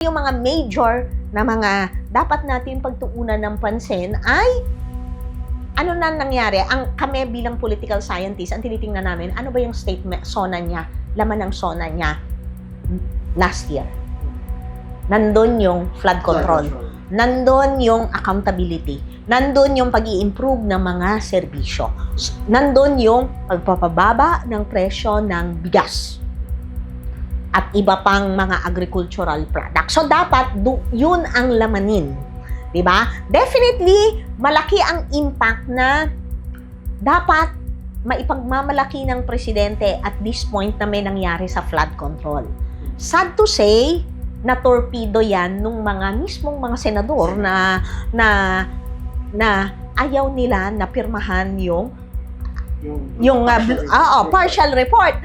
Yung mga major na mga dapat natin pagtuunan ng pansin ay ano na nangyari. Kami bilang political scientist, ang tinitingnan namin, ano ba yung statement, SONA niya, laman ng SONA niya last year. Nandun yung flood control. Nandun yung accountability. Nandun yung pag-i-improve ng mga serbisyo. Nandun yung pagpapababa ng presyo ng bigas at iba pang mga agricultural products. So, dapat yun ang lamanin. Diba? Definitely, malaki ang impact na dapat maipagmamalaki ng presidente at this point na may nangyari sa flood control. Sad to say, na-torpedo yan nung mga mismong mga senador na ayaw nila na pirmahan yung partial report.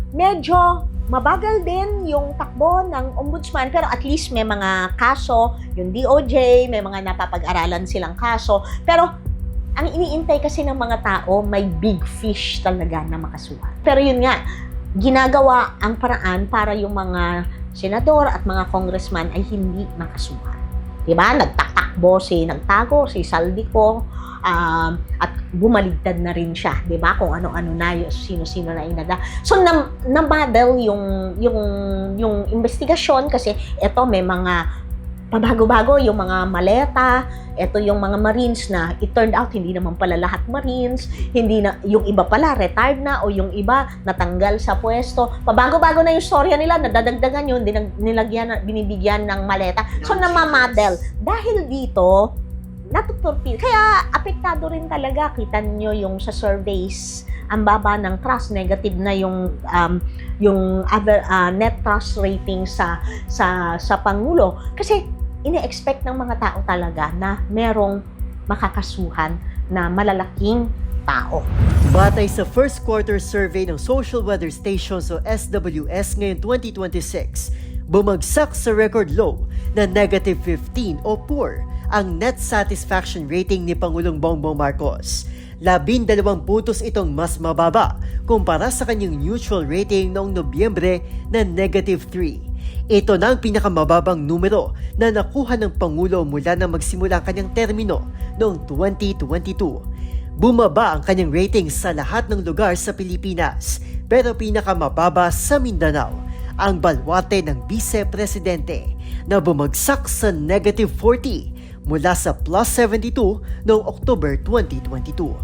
Medyo mabagal din yung takbo ng ombudsman, pero at least may mga kaso, yung DOJ, may mga napapag-aralan silang kaso. Pero ang iniintay kasi ng mga tao, may big fish talaga na makasuhan. Pero yun nga, ginagawa ang paraan para yung mga senador at mga congressman ay hindi makasuhan. Diba? Nagtago si Saldico, at bumaligtad na rin siya, 'di ba? Kung ano-ano na, sino-sino na inada. So na-model yung investigasyon kasi ito may mga pabago-bago yung mga maleta, ito yung mga Marines na it turned out hindi naman pala lahat Marines, hindi na yung iba pala retired na o yung iba natanggal sa pwesto. Pabago-bago na yung storya nila, nadadagdagan yun, binibigyan ng maleta. So namamodel. Dahil dito, natuturpil. Kaya apektado rin talaga, kita nyo yung sa surveys, ang baba ng trust, negative na yung net trust rating sa Pangulo. Kasi ine-expect ng mga tao talaga na merong makakasuhan na malalaking tao. Batay sa first quarter survey ng Social Weather Station o SWS ngayon 2026, bumagsak sa record low na negative 15 o poor ang net satisfaction rating ni Pangulong Bongbong Marcos. 12 puntos itong mas mababa kumpara sa kanyang neutral rating noong Nobyembre na negative 3. Ito na ang pinakamababang numero na nakuha ng Pangulo mula na magsimula ang kanyang termino noong 2022. Bumaba ang kanyang rating sa lahat ng lugar sa Pilipinas, pero pinakamababa sa Mindanao, ang balwate ng Vice-Presidente na bumagsak sa negative 40 mula sa plus 72 noong October 2022.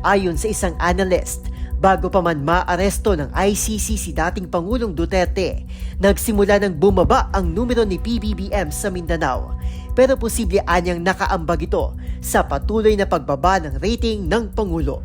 Ayon sa isang analyst, bago pa man maaresto ng ICC si dating Pangulong Duterte, nagsimula ng bumaba ang numero ni PBBM sa Mindanao. Pero posible anyang nakaambag ito sa patuloy na pagbaba ng rating ng Pangulo.